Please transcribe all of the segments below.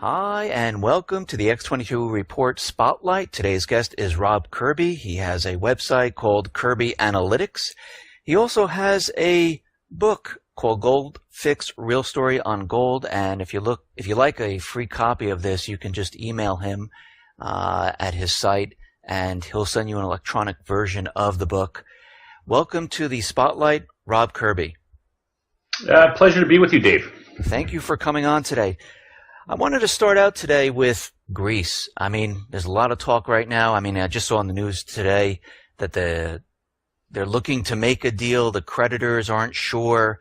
Hi, and welcome to the X22 Report Spotlight. Today's guest is Rob Kirby. He has a website called Kirby Analytics. He also has a book called Gold Fix: Real Story on Gold. And if you like a free copy of this, you can just email him at his site, and he'll send you an electronic version of the book. Welcome to the Spotlight, Rob Kirby. Pleasure to be with you, Dave. Thank you for coming on today. I wanted to start out today with Greece. I mean, there's a lot of talk right now. I mean, I just saw on the news today that they're looking to make a deal. The creditors aren't sure.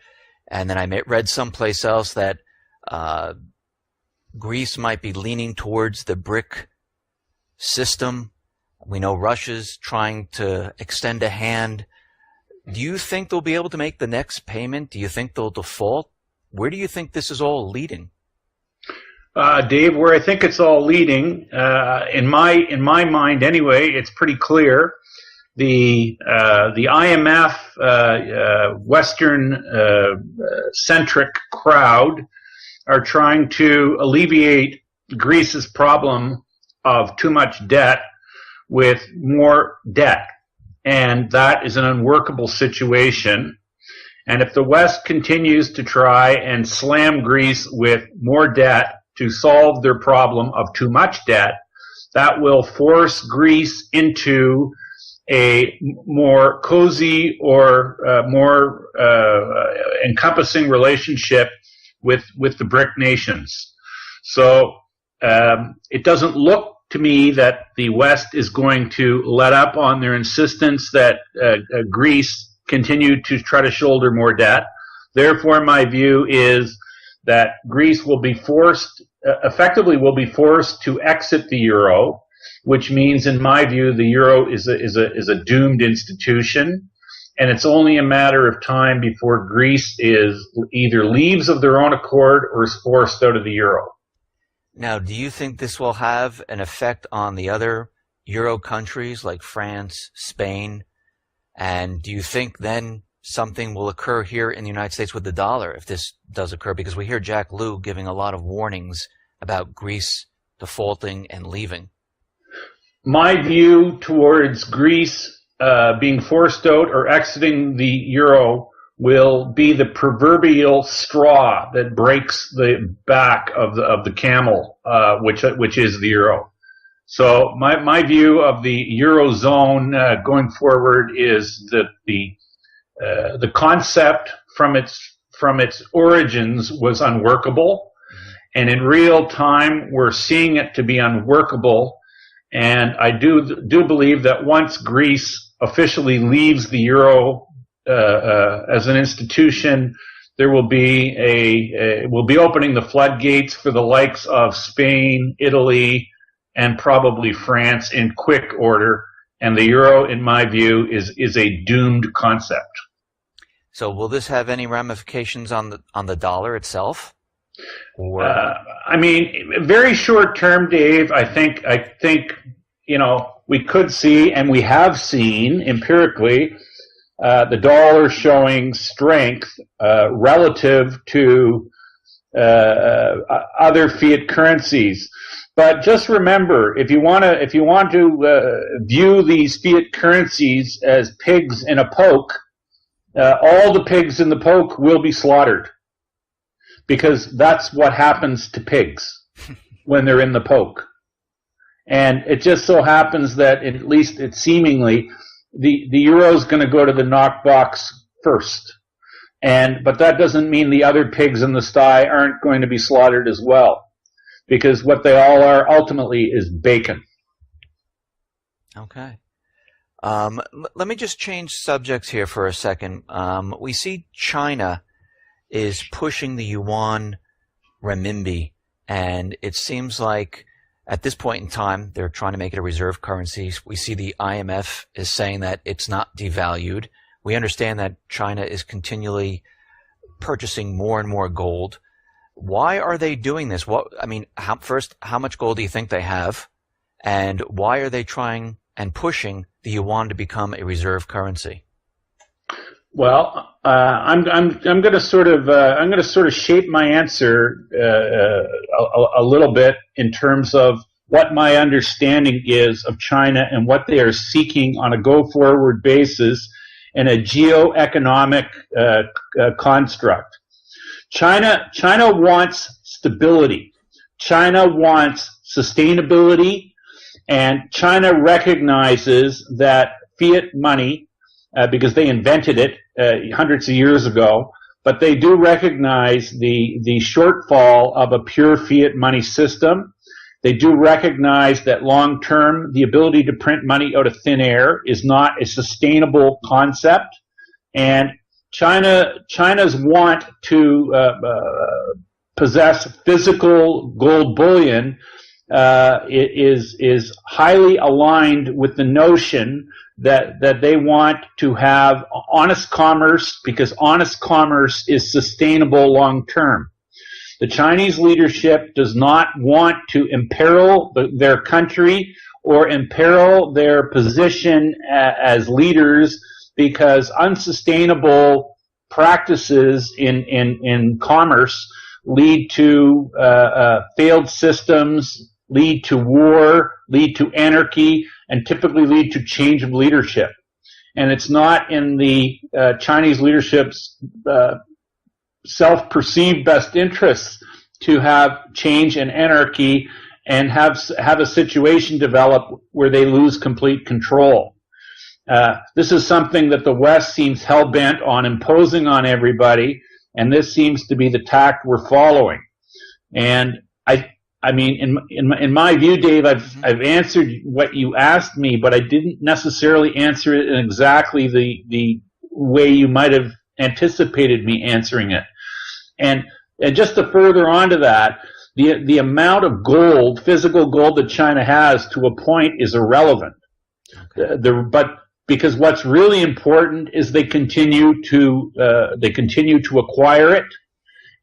And then I read someplace else that Greece might be leaning towards the BRIC system. We know Russia's trying to extend a hand. Do you think they'll be able to make the next payment? Do you think they'll default? Where do you think this is all leading? Dave, where I think it's all leading, in my mind anyway, it's pretty clear. The IMF Western centric crowd are trying to alleviate Greece's problem of too much debt with more debt, and that is an unworkable situation. And if the West continues to try and slam Greece with more debt to solve their problem of too much debt, that will force Greece into a more cozy or more encompassing relationship with the BRIC nations. So it doesn't look to me that the West is going to let up on their insistence that Greece continue to try to shoulder more debt. Therefore, my view is that Greece will be effectively forced to exit the euro, which means, in my view, the euro is a doomed institution, and it's only a matter of time before Greece either leaves of their own accord or is forced out of the euro. Now, do you think this will have an effect on the other euro countries like France, Spain? And do you think then something will occur here in the United States with the dollar if this does occur? Because we hear Jack Lew giving a lot of warnings about Greece defaulting and leaving. My view towards Greece being forced out or exiting the euro will be the proverbial straw that breaks the back of the camel, which is the euro. So my view of the eurozone going forward is that the concept from its origins was unworkable, and in real time we're seeing it to be unworkable. And I do believe that once Greece officially leaves the euro as an institution, there will be we'll be opening the floodgates for the likes of Spain, Italy, and probably France in quick order. And the euro, in my view, is a doomed concept. So will this have any ramifications on the dollar itself? Or I mean, very short term, Dave. I think we could see, and we have seen empirically, the dollar showing strength relative to other fiat currencies. But just remember, if you want to view these fiat currencies as pigs in a poke, all the pigs in the poke will be slaughtered, because that's what happens to pigs when they're in the poke. And it just so happens that, at least it's seemingly, the euro is going to go to the knockbox first. But that doesn't mean the other pigs in the sty aren't going to be slaughtered as well, because what they all are ultimately is bacon. Okay. Let me just change subjects here for a second. We see China is pushing the yuan renminbi, and it seems like at this point in time they're trying to make it a reserve currency. We see the IMF is saying that it's not devalued. We understand that China is continually purchasing more and more gold. Why are they doing this? How much gold do you think they have? And why are they trying and pushing the yuan to become a reserve currency? I'm going to sort of shape my answer a little bit in terms of what my understanding is of China and what they are seeking on a go-forward basis in a geo-economic construct. China wants stability. China wants sustainability, and China recognizes that fiat money, because they invented it hundreds of years ago, but they do recognize the shortfall of a pure fiat money system. They do recognize that long term, the ability to print money out of thin air is not a sustainable concept, and China's want to possess physical gold bullion is highly aligned with the notion that they want to have honest commerce, because honest commerce is sustainable long term. The Chinese leadership does not want to imperil their country or imperil their position as leaders, because unsustainable practices in commerce lead to failed systems, lead to war, lead to anarchy, and typically lead to change of leadership. And it's not in the Chinese leadership's self-perceived best interests to have change and anarchy and have a situation develop where they lose complete control. This is something that the West seems hell-bent on imposing on everybody, and this seems to be the tact we're following. And I mean, in my view, Dave, I've answered what you asked me, but I didn't necessarily answer it in exactly the way you might have anticipated me answering it. And just to further on to that, the amount of gold, physical gold that China has to a point is irrelevant. But because what's really important is they continue to acquire it,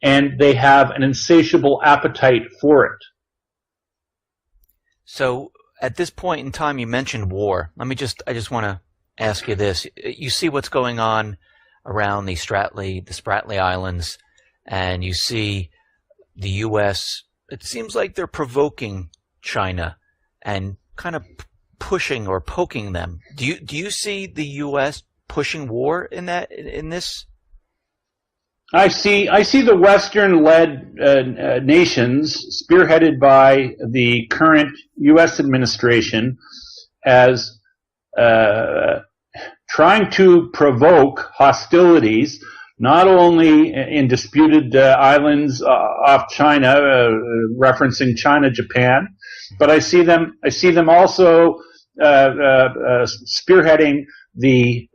and they have an insatiable appetite for it. So at this point in time, you mentioned war. I just want to ask you this. You see what's going on around the Spratly Islands, and you see the U.S., it seems like they're provoking China and kind of pushing or poking them. Do you see the U.S. pushing war in this? I see the Western-led nations, spearheaded by the current U.S. administration, as trying to provoke hostilities, not only in disputed islands off China, referencing China, Japan, but I see them also spearheading the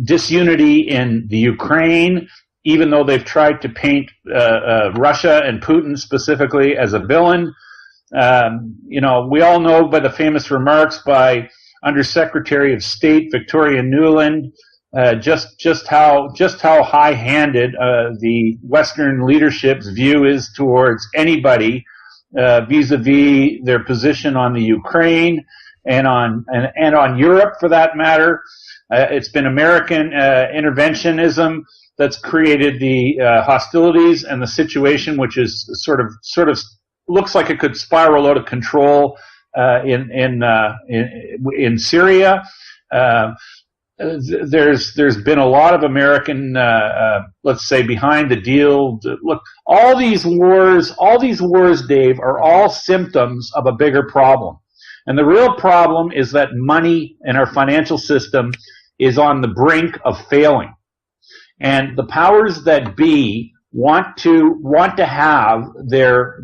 disunity in the Ukraine, even though they've tried to paint Russia and Putin specifically as a villain. We all know by the famous remarks by Undersecretary of State Victoria Nuland just how high-handed the Western leadership's view is towards anybody vis-a-vis their position on the Ukraine and on Europe, for that matter. It's been American interventionism that's created the hostilities and the situation, which is sort of looks like it could spiral out of control in Syria. There's been a lot of American, let's say, behind the deal. Look, all these wars, Dave, are all symptoms of a bigger problem. And the real problem is that money in our financial system is on the brink of failing. And the powers that be want to have their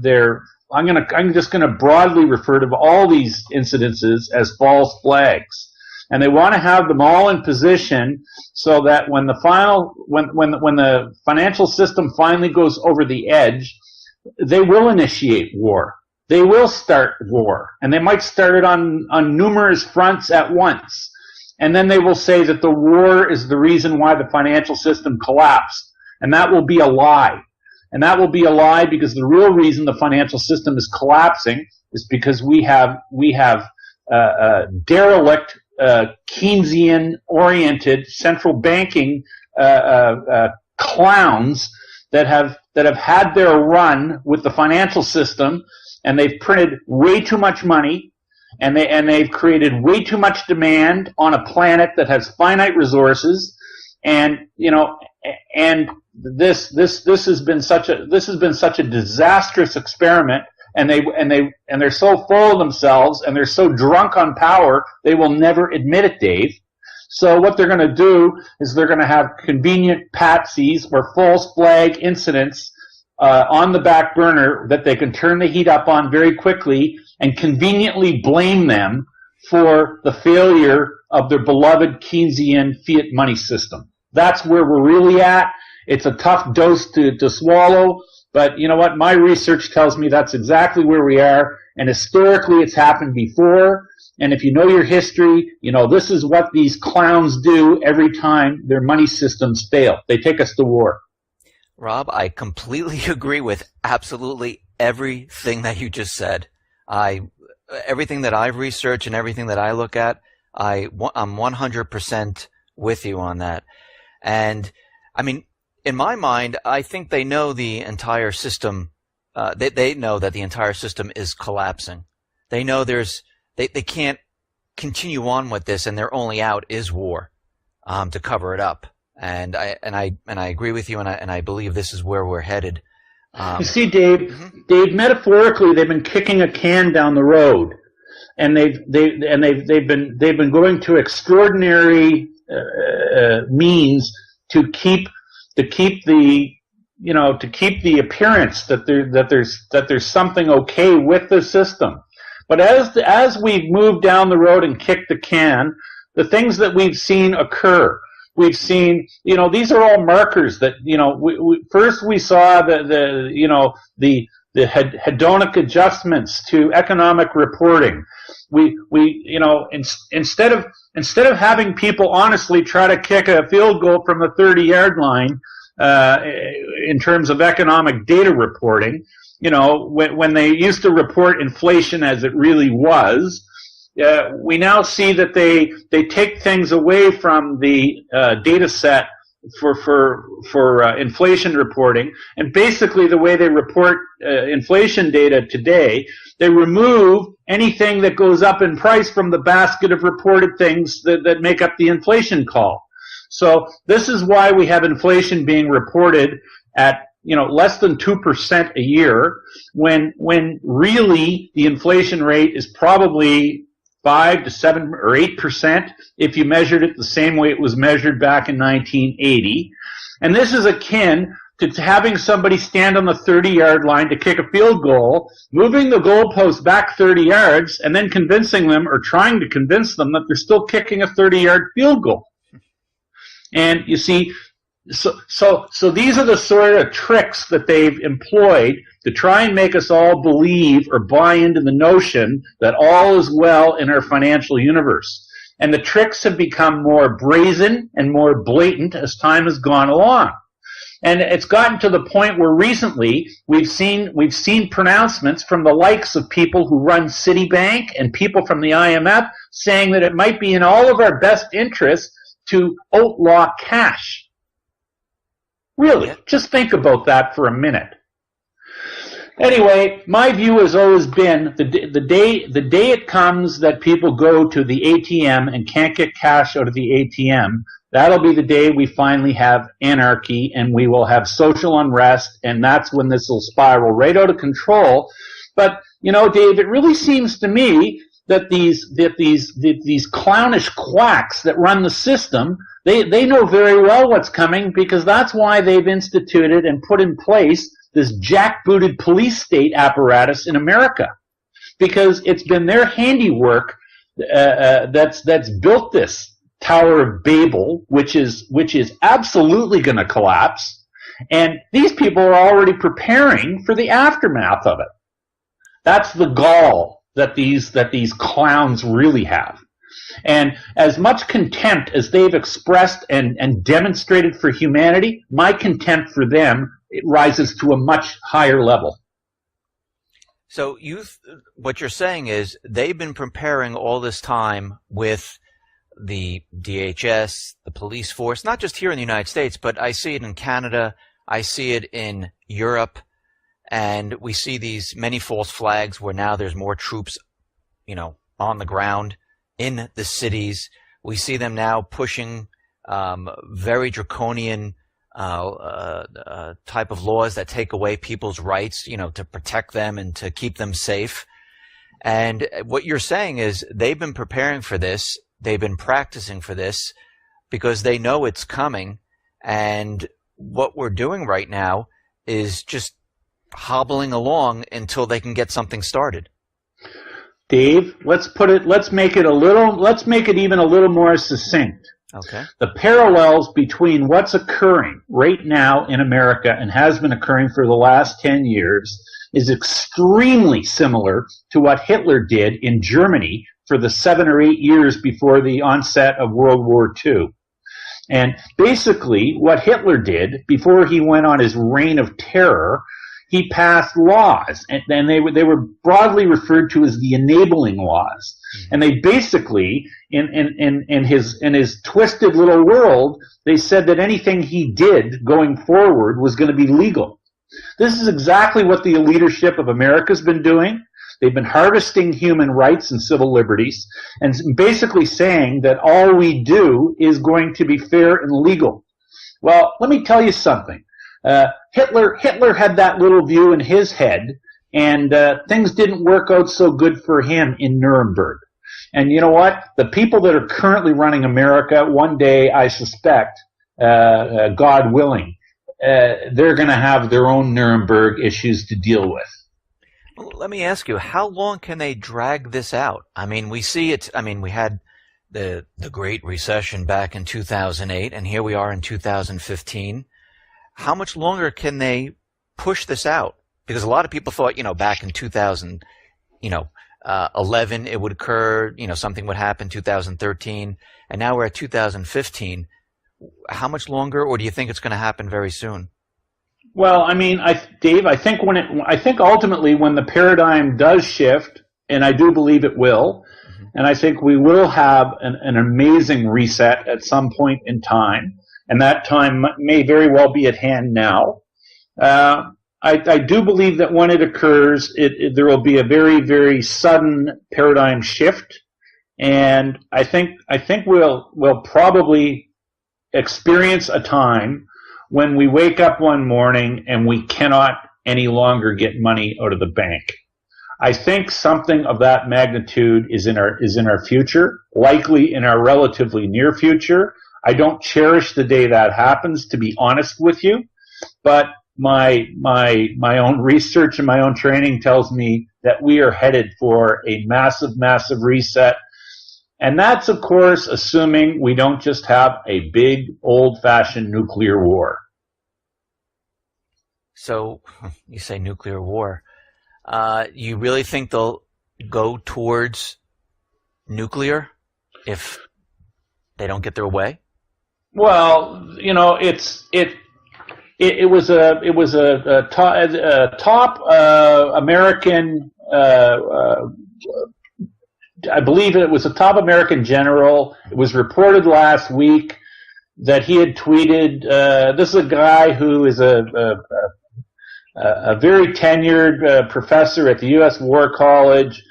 I'm just gonna broadly refer to all these incidences as false flags. And they want to have them all in position so that when the financial system finally goes over the edge, they will initiate war. They will start war, and they might start it on numerous fronts at once. And then they will say that the war is the reason why the financial system collapsed, and that will be a lie. And that will be a lie because the real reason the financial system is collapsing is because we have derelict Keynesian-oriented central banking clowns that have had their run with the financial system, and they've printed way too much money, and they've created way too much demand on a planet that has finite resources, and this has been such a disastrous experiment. And they're so full of themselves, and they're so drunk on power, they will never admit it, Dave. So what they're going to do is they're going to have convenient patsies or false flag incidents on the back burner that they can turn the heat up on very quickly and conveniently blame them for the failure of their beloved Keynesian fiat money system. That's where we're really at. It's a tough dose to swallow. But you know what? My research tells me that's exactly where we are, and historically it's happened before. And if you know your history, you know this is what these clowns do every time their money systems fail. They take us to war. Rob, I completely agree with absolutely everything that you just said. Everything that I've researched and everything that I look at, I'm 100% with you on that. And I mean, in my mind, I think they know the entire system. They know that the entire system is collapsing. They know they can't continue on with this, and their only out is war, to cover it up. And I agree with you, and I believe this is where we're headed. You see, Dave, metaphorically, they've been kicking a can down the road, and they've been going to extraordinary means to keep the appearance that there's something okay with the system. But as we've moved down the road and kicked the can, the things that we've seen occur. We've seen, these are all markers that, first we saw the hedonic adjustments to economic reporting. Instead of having people honestly try to kick a field goal from the 30-yard line, in terms of economic data reporting, when they used to report inflation as it really was, we now see that they take things away from the data set for inflation reporting, and basically the way they report inflation data today, they remove anything that goes up in price from the basket of reported things that make up the inflation call. So this is why we have inflation being reported at less than 2% a year, when really the inflation rate is probably 5 to 7 or 8% if you measured it the same way it was measured back in 1980. And this is akin to having somebody stand on the 30-yard line to kick a field goal, moving the goalpost back 30 yards, and then convincing them or trying to convince them that they're still kicking a 30-yard field goal. And you see, so these are the sort of tricks that they've employed to try and make us all believe or buy into the notion that all is well in our financial universe. And the tricks have become more brazen and more blatant as time has gone along. And it's gotten to the point where recently we've seen pronouncements from the likes of people who run Citibank and people from the IMF saying that it might be in all of our best interests to outlaw cash. Really, just think about that for a minute. Anyway, my view has always been the day it comes that people go to the ATM and can't get cash out of the ATM, that'll be the day we finally have anarchy and we will have social unrest, and that's when this will spiral right out of control. But, Dave, it really seems to me that these clownish quacks that run the system, they know very well what's coming, because that's why they've instituted and put in place this jackbooted police state apparatus in America, because it's been their handiwork that's built this Tower of Babel, which is absolutely going to collapse, and these people are already preparing for the aftermath of it. That's the gall that these clowns really have. And as much contempt as they've expressed and demonstrated for humanity, my contempt for them, it rises to a much higher level. So what you're saying is they've been preparing all this time with the DHS, the police force, not just here in the United States, but I see it in Canada, I see it in Europe, and we see these many false flags where now there's more troops, on the ground in the cities. We see them now pushing very draconian type of laws that take away people's rights, to protect them and to keep them safe. And what you're saying is they've been preparing for this. They've been practicing for this because they know it's coming. And what we're doing right now is just hobbling along until they can get something started. Dave, let's make it even a little more succinct. Okay. The parallels between what's occurring right now in America and has been occurring for the last 10 years is extremely similar to what Hitler did in Germany for the 7 or 8 years before the onset of World War II. And basically what Hitler did before he went on his reign of terror, he passed laws, and they were broadly referred to as the enabling laws. And they basically, in his twisted little world, they said that anything he did going forward was going to be legal. This is exactly what the leadership of America's been doing. They've been harvesting human rights and civil liberties and basically saying that all we do is going to be fair and legal. Well, let me tell you something. Hitler had that little view in his head, and things didn't work out so good for him in Nuremberg. And you know what? The people that are currently running America, one day, I suspect, God willing, they're going to have their own Nuremberg issues to deal with. Let me ask you, how long can they drag this out? I mean, we see it. I mean, we had the Great Recession back in 2008, and here we are in 2015. How much longer can they push this out? Because a lot of people thought, back in 2011 it would occur, something would happen 2013, and now we're at 2015. How much longer, or do you think it's going to happen very soon? Well, I mean, Dave, I think ultimately when the paradigm does shift, and I do believe it will, and I think we will have an amazing reset at some point in time, and that time may very well be at hand now. I do believe that when it occurs, there will be a very, very sudden paradigm shift, and I think we'll probably experience a time when we wake up one morning and we cannot any longer get money out of the bank. I think something of that magnitude is in our future, likely in our relatively near future. I don't cherish the day that happens, to be honest with you, but my own research and my own training tells me that we are headed for a massive, massive reset. And that's, of course, assuming we don't just have a big, old-fashioned nuclear war. So, you say nuclear war. You really think they'll go towards nuclear if they don't get their way? Well, it was a top American. I believe it was a top American general. It was reported last week that he had tweeted. This is a guy who is a very tenured professor at the U.S. War College,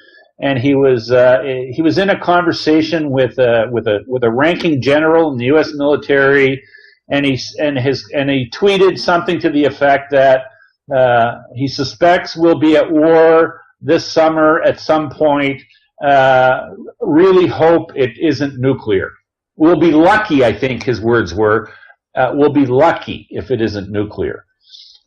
and he was in a conversation with a ranking general in the U.S. military, and he tweeted something to the effect that he suspects we'll be at war this summer at some point. Really hope it isn't nuclear. We'll be lucky, I think his words were. We'll be lucky if it isn't nuclear.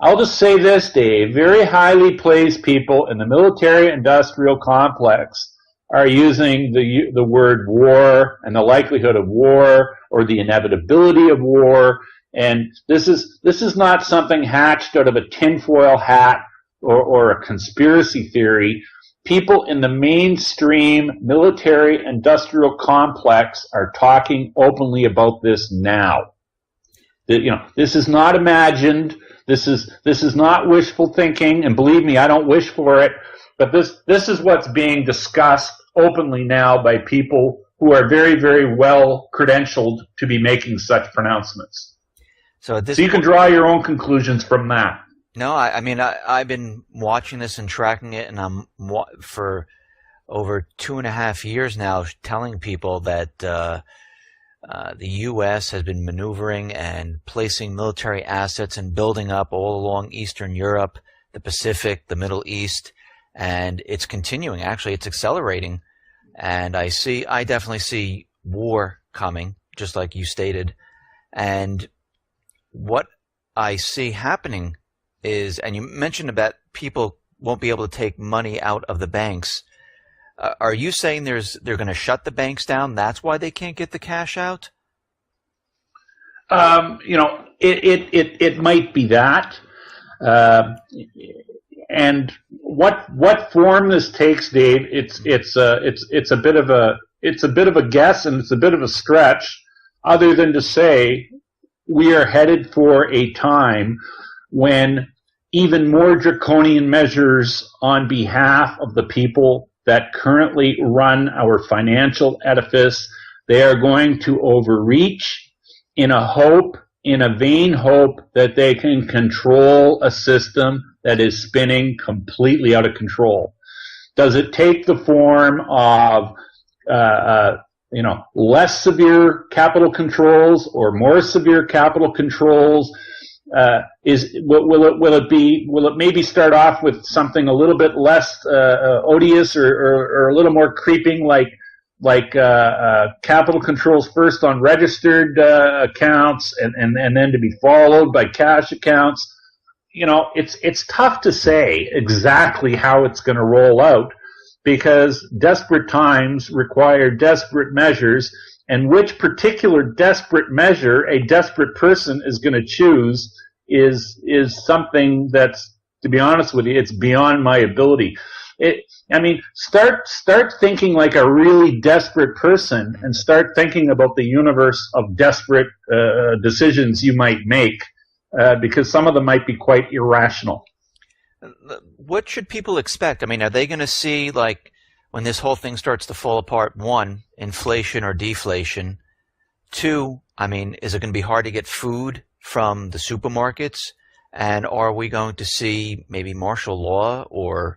I'll just say this, Dave. Very highly placed people in the military-industrial complex are using the word war and the likelihood of war or the inevitability of war. And this is not something hatched out of a tinfoil hat or a conspiracy theory. People in the mainstream military-industrial complex are talking openly about this now. This is not imagined. This is not wishful thinking, and believe me, I don't wish for it. But this is what's being discussed openly now by people who are very, very well credentialed to be making such pronouncements. So at this So you can draw your own conclusions from that. No, I mean, I've been watching this and tracking it, and I'm for over 2.5 years now telling people that the U.S. has been maneuvering and placing military assets and building up all along Eastern Europe, the Pacific, the Middle East, and it's continuing. Actually, it's accelerating, and I definitely see war coming, just like you stated, and what I see happening is, and you mentioned about people won't be able to take money out of the banks. Are you saying they're going to shut the banks down? That's why they can't get the cash out? It might be that. And what form this takes, Dave, it's a bit of a guess, and it's a bit of a stretch, other than to say we are headed for a time when even more draconian measures on behalf of the people that currently run our financial edifice, they are going to overreach in a vain hope that they can control a system that is spinning completely out of control. Does it take the form of less severe capital controls or more severe capital controls? Will it maybe start off with something a little bit less odious or a little more creeping, like capital controls first on registered accounts and then to be followed by cash accounts? It's tough to say exactly how it's going to roll out, because desperate times require desperate measures, and which particular desperate measure a desperate person is going to choose is something that's, to be honest with you, it's beyond my ability. Start thinking like a really desperate person, and start thinking about the universe of desperate decisions you might make, because some of them might be quite irrational. What should people expect? I mean, are they going to see, like, when this whole thing starts to fall apart, 1, inflation or deflation? 2, I mean, is it going to be hard to get food from the supermarkets? And are we going to see maybe martial law or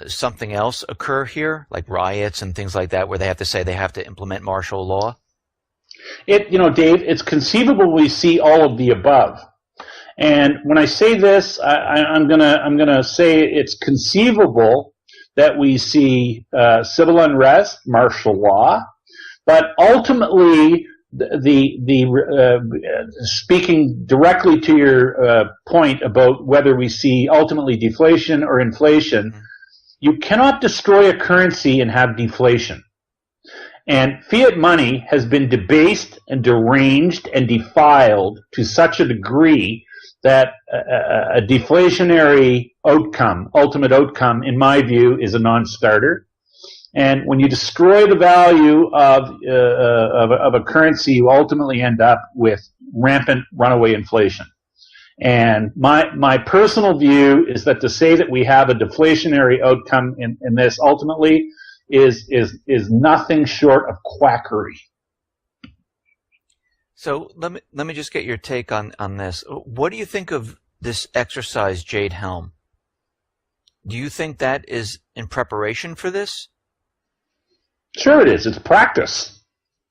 something else occur here, like riots and things like that, where they have to say they have to implement martial law? Dave, it's conceivable we see all of the above. And when I say this, I'm gonna say it's conceivable that we see civil unrest, martial law, but ultimately, speaking directly to your point about whether we see ultimately deflation or inflation, you cannot destroy a currency and have deflation. And fiat money has been debased and deranged and defiled to such a degree that a deflationary ultimate outcome, in my view, is a non-starter. And when you destroy the value of a currency, you ultimately end up with rampant runaway inflation. And my personal view is that to say that we have a deflationary outcome in this ultimately is nothing short of quackery. So let me just get your take on this. What do you think of this exercise, Jade Helm? Do you think that is in preparation for this? Sure, it is. It's practice.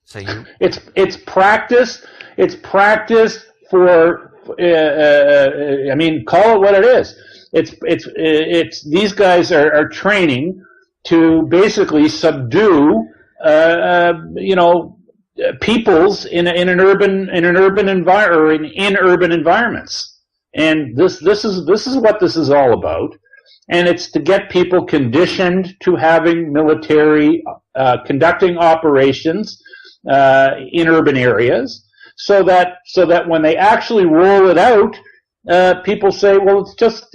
So you? It's practice. It's practice for. Call it what it is. It's these guys are training to basically subdue. Peoples in urban environments, and this is what this is all about, and it's to get people conditioned to having military conducting operations in urban areas, so that when they actually roll it out, people say, well, it's just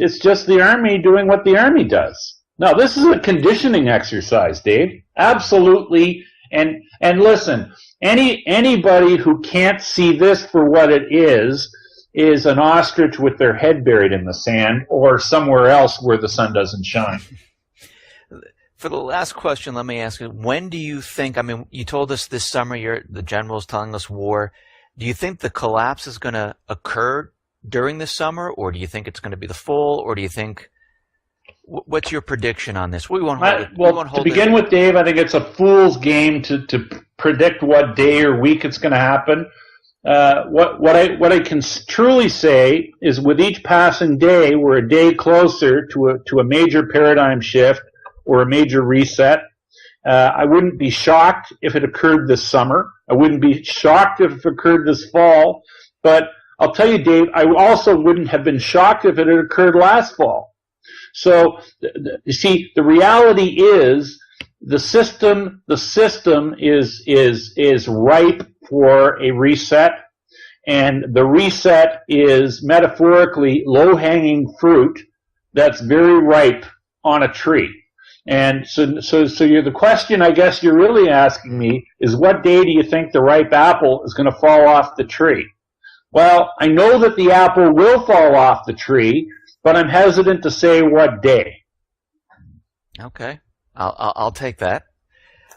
the army doing what the army does. No, this is a conditioning exercise, Dave. Absolutely. And listen, anybody who can't see this for what it is an ostrich with their head buried in the sand or somewhere else where the sun doesn't shine. for the last question, let me ask you, when do you think, I mean, you told us this summer the general's telling us war. Do you think the collapse is going to occur during the summer, or do you think it's going to be the fall, or do you think, what's your prediction on this? We won't hold it. Well, to begin with, Dave, I think it's a fool's game to predict what day or week it's going to happen. What I can truly say is, with each passing day, we're a day closer to a major paradigm shift or a major reset. I wouldn't be shocked if it occurred this summer. I wouldn't be shocked if it occurred this fall. But I'll tell you, Dave, I also wouldn't have been shocked if it had occurred last fall. So, you see, the reality is the system is ripe for a reset, and the reset is metaphorically low-hanging fruit that's very ripe on a tree. And so the question I guess you're really asking me is, what day do you think the ripe apple is going to fall off the tree? Well, I know that the apple will fall off the tree, but I'm hesitant to say what day. Okay, I'll take that.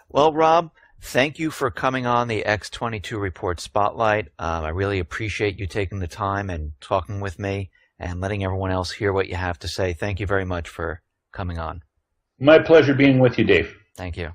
Well, Rob, thank you for coming on the X22 Report Spotlight. I really appreciate you taking the time and talking with me and letting everyone else hear what you have to say. Thank you very much for coming on. My pleasure being with you, Dave. Thank you.